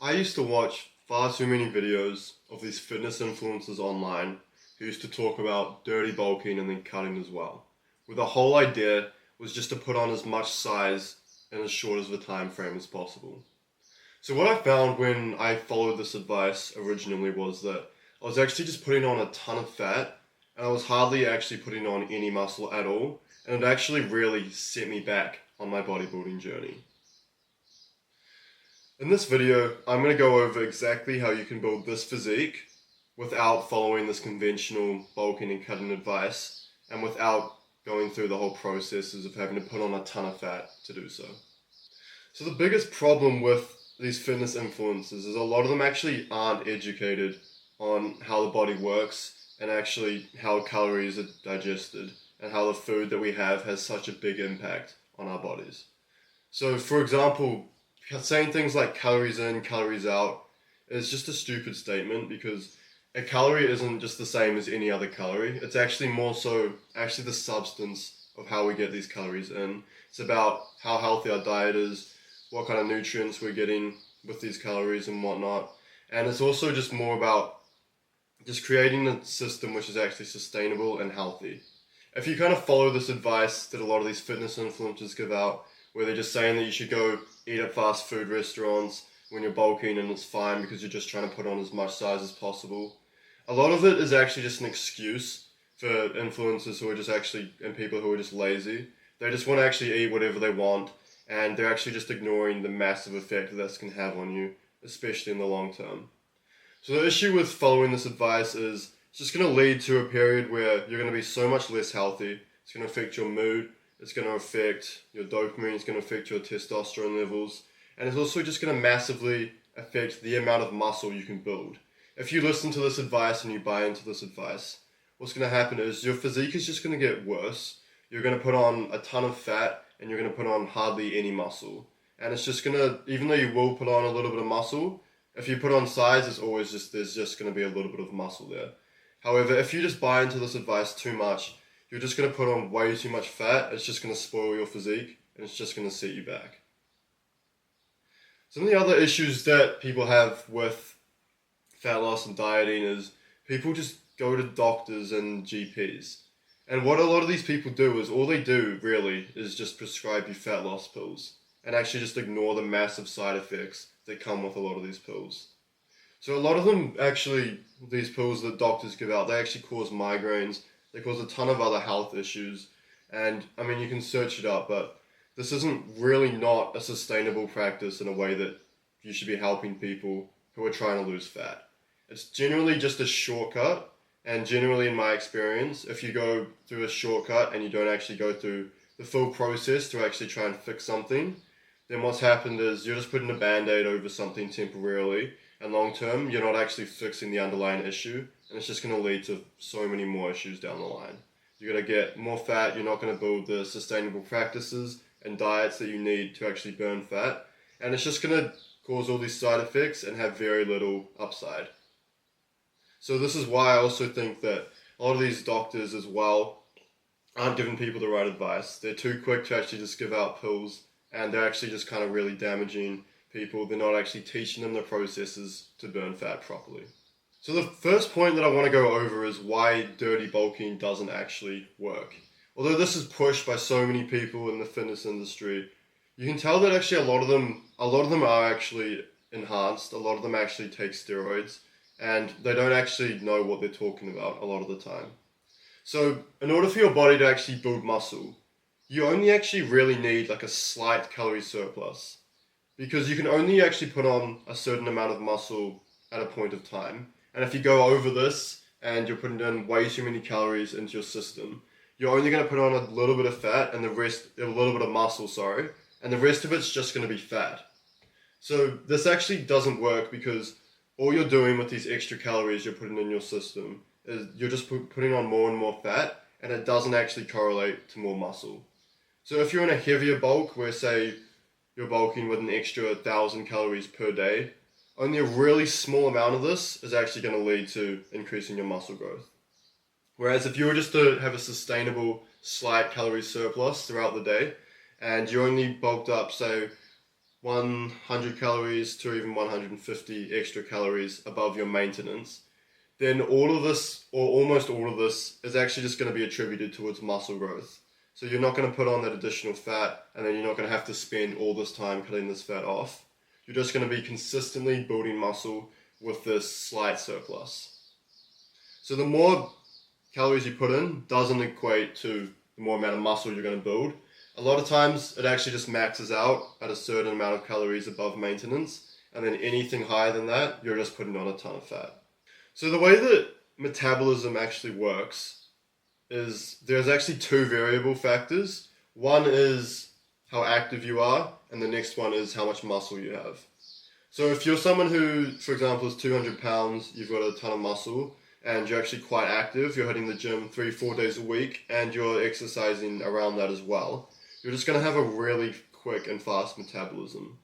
I used to watch far too many videos of these fitness influencers online who used to talk about dirty bulking and then cutting as well. Where the whole idea was just to put on as much size in as short of a time frame as possible. So what I found when I followed this advice originally was that I was actually just putting on a ton of fat and I was hardly actually putting on any muscle at all, and it actually really set me back on my bodybuilding journey. In this video, I'm going to go over exactly how you can build this physique without following this conventional bulking and cutting advice and without going through the whole processes of having to put on a ton of fat to do so. So the biggest problem with these fitness influencers is a lot of them actually aren't educated on how the body works and actually how calories are digested and how the food that we have has such a big impact on our bodies. So for example, saying things like calories in, calories out is just a stupid statement because a calorie isn't just the same as any other calorie. It's actually more so actually the substance of how we get these calories in. It's about how healthy our diet is, what kind of nutrients we're getting with these calories and whatnot. And it's also just more about just creating a system which is actually sustainable and healthy. If you kind of follow this advice that a lot of these fitness influencers give out, where they're just saying that you should go eat at fast food restaurants when you're bulking and it's fine because you're just trying to put on as much size as possible. A lot of it is actually just an excuse for influencers who are just actually, and people who are just lazy. They just want to actually eat whatever they want, and they're actually just ignoring the massive effect that this can have on you, especially in the long term. So the issue with following this advice is it's just going to lead to a period where you're going to be so much less healthy. It's going to affect your mood. It's going to affect your dopamine. It's going to affect your testosterone levels. And it's also just going to massively affect the amount of muscle you can build. If you listen to this advice and you buy into this advice, what's going to happen is your physique is just going to get worse. You're going to put on a ton of fat and you're going to put on hardly any muscle. And it's just going to, even though you will put on a little bit of muscle, if you put on size, there's just going to be a little bit of muscle there. However, if you just buy into this advice too much, you're just going to put on way too much fat. It's just going to spoil your physique and it's just going to set you back. Some of the other issues that people have with fat loss and dieting is people just go to doctors and GPs. And what a lot of these people do is all they do really is just prescribe you fat loss pills and actually just ignore the massive side effects that come with a lot of these pills. So a lot of them actually, these pills that doctors give out, they actually cause migraines, they cause a ton of other health issues. And I mean, you can search it up, but this isn't really not a sustainable practice in a way that you should be helping people who are trying to lose fat. It's generally just a shortcut, and generally in my experience, if you go through a shortcut and you don't actually go through the full process to actually try and fix something, then what's happened is you're just putting a band-aid over something temporarily, and long term, you're not actually fixing the underlying issue, and it's just going to lead to so many more issues down the line. You're going to get more fat, you're not going to build the sustainable practices and diets that you need to actually burn fat, and it's just going to cause all these side effects and have very little upside. So this is why I also think that a lot of these doctors as well aren't giving people the right advice. They're too quick to actually just give out pills, and they're actually just kind of really damaging people. They're not actually teaching them the processes to burn fat properly. So the first point that I want to go over is why dirty bulking doesn't actually work. Although this is pushed by so many people in the fitness industry, you can tell that actually a lot of them are actually enhanced. A lot of them actually take steroids, and they don't actually know what they're talking about a lot of the time. So in order for your body to actually build muscle, you only actually really need like a slight calorie surplus, because you can only actually put on a certain amount of muscle at a point of time. And if you go over this and you're putting in way too many calories into your system, you're only going to put on a little bit of fat and a little bit of muscle, and the rest of it's just going to be fat. So this actually doesn't work because all you're doing with these extra calories you're putting in your system is you're just putting on more and more fat, and it doesn't actually correlate to more muscle. So if you're in a heavier bulk, where say you're bulking with an extra 1,000 calories per day, only a really small amount of this is actually going to lead to increasing your muscle growth. Whereas if you were just to have a sustainable slight calorie surplus throughout the day, and you only bulked up, say, 100 calories to even 150 extra calories above your maintenance, then all of this, or almost all of this, is actually just going to be attributed towards muscle growth. So you're not going to put on that additional fat, and then you're not going to have to spend all this time cutting this fat off. You're just going to be consistently building muscle with this slight surplus. So the more calories you put in doesn't equate to the more amount of muscle you're going to build. A lot of times it actually just maxes out at a certain amount of calories above maintenance, and then anything higher than that, you're just putting on a ton of fat. So the way that metabolism actually works is there's actually two variable factors. One is how active you are, and the next one is how much muscle you have. So if you're someone who, for example, is 200 pounds, you've got a ton of muscle, and you're actually quite active, you're hitting the gym 3-4 days a week, and you're exercising around that as well, you're just going to have a really quick and fast metabolism.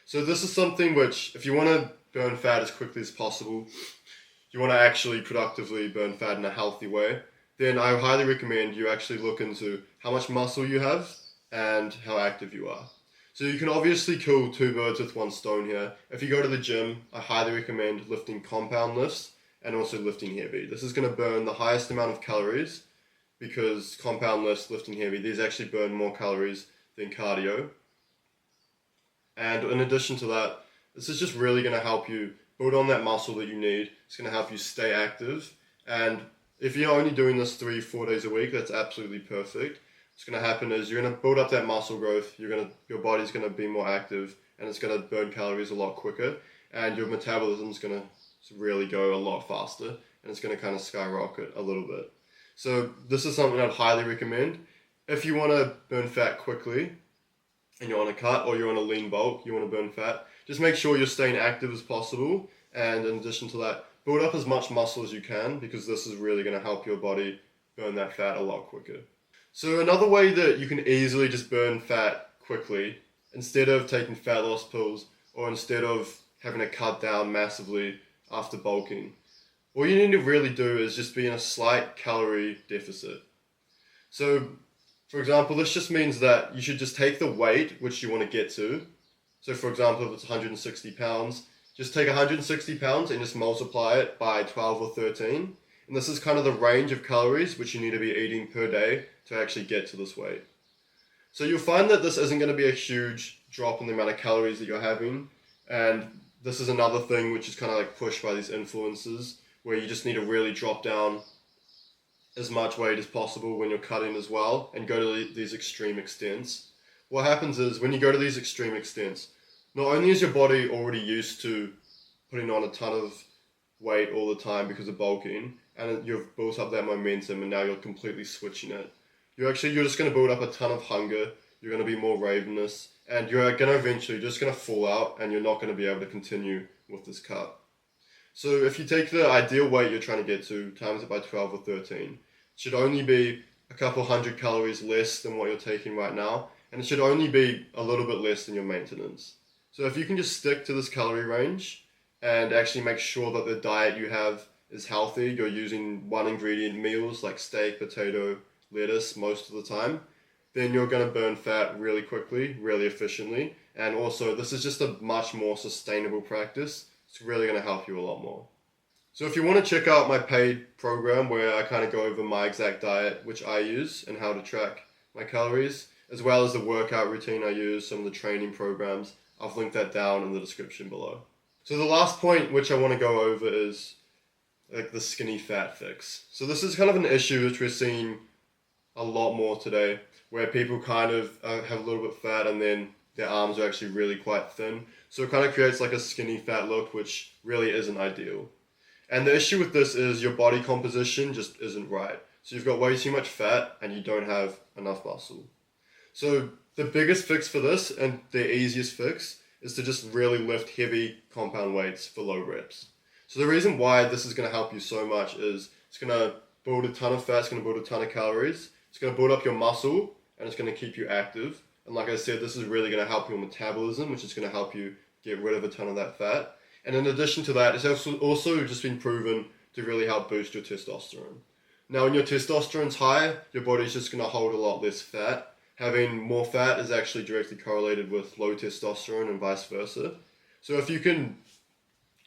So this is something which, if you want to burn fat as quickly as possible, you want to actually productively burn fat in a healthy way, then I highly recommend you actually look into how much muscle you have and how active you are. So you can obviously kill two birds with one stone here. If you go to the gym, I highly recommend lifting compound lifts and also lifting heavy. This is going to burn the highest amount of calories because compound lifts, lifting heavy, these actually burn more calories than cardio. And in addition to that, this is just really going to help you build on that muscle that you need. It's going to help you stay active. And if you're only doing this 3-4 days a week, that's absolutely perfect. What's going to happen is you're going to build up that muscle growth, your body's going to be more active, and it's going to burn calories a lot quicker, and your metabolism's going to really go a lot faster, and it's going to kind of skyrocket a little bit. So this is something I'd highly recommend. If you want to burn fat quickly, and you're on a cut or you're on a lean bulk, you want to burn fat, just make sure you're staying active as possible, and in addition to that, build up as much muscle as you can, because this is really going to help your body burn that fat a lot quicker. So another way that you can easily just burn fat quickly, instead of taking fat loss pills or instead of having to cut down massively after bulking, all you need to really do is just be in a slight calorie deficit. So, for example, this just means that you should just take the weight which you want to get to. So for example, if it's 160 pounds, just take 160 pounds and just multiply it by 12 or 13. And this is kind of the range of calories which you need to be eating per day to actually get to this weight. So you'll find that this isn't going to be a huge drop in the amount of calories that you're having. And this is another thing which is kind of like pushed by these influencers, where you just need to really drop down as much weight as possible when you're cutting as well, and go to these extreme extents. What happens is when you go to these extreme extents, not only is your body already used to putting on a ton of weight all the time because of bulking, and you've built up that momentum, and now you're completely switching it. You're just going to build up a ton of hunger, you're going to be more ravenous, and you're going to eventually just going to fall out, and you're not going to be able to continue with this cut. So if you take the ideal weight you're trying to get to, times it by 12 or 13, it should only be a couple hundred calories less than what you're taking right now, and it should only be a little bit less than your maintenance. So if you can just stick to this calorie range and actually make sure that the diet you have is healthy, you're using one ingredient meals like steak, potato, lettuce most of the time, then you're going to burn fat really quickly, really efficiently, and also this is just a much more sustainable practice. It's really going to help you a lot more. So if you want to check out my paid program where I kind of go over my exact diet which I use and how to track my calories, as well as the workout routine I use, some of the training programs, I've linked that down in the description below. So the last point which I want to go over is like the skinny fat fix. So this is kind of an issue which we're seeing a lot more today, where people kind of have a little bit fat and then their arms are actually really quite thin. So it kind of creates like a skinny fat look, which really isn't ideal. And the issue with this is your body composition just isn't right. So you've got way too much fat and you don't have enough muscle. So the biggest fix for this, and the easiest fix, is to just really lift heavy compound weights for low reps. So the reason why this is going to help you so much is it's going to build a ton of fat, it's going to build a ton of calories, it's going to build up your muscle, and it's going to keep you active. And like I said, this is really going to help your metabolism, which is going to help you get rid of a ton of that fat. And in addition to that, it's also just been proven to really help boost your testosterone. Now, when your testosterone's high, your body's just going to hold a lot less fat. having more fat is actually directly correlated with low testosterone and vice versa. So if you can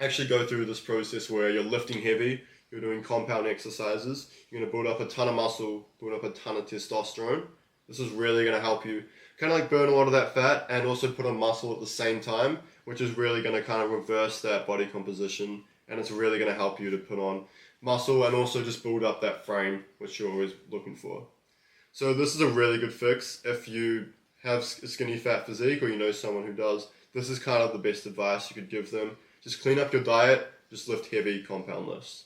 actually go through this process where you're lifting heavy, you're doing compound exercises, you're going to build up a ton of muscle, build up a ton of testosterone. This is really going to help you kind of like burn a lot of that fat and also put on muscle at the same time, which is really going to kind of reverse that body composition, and it's really going to help you to put on muscle and also just build up that frame, which you're always looking for. So this is a really good fix if you have a skinny fat physique or you know someone who does. This is kind of the best advice you could give them. Just clean up your diet, just lift heavy compound lifts.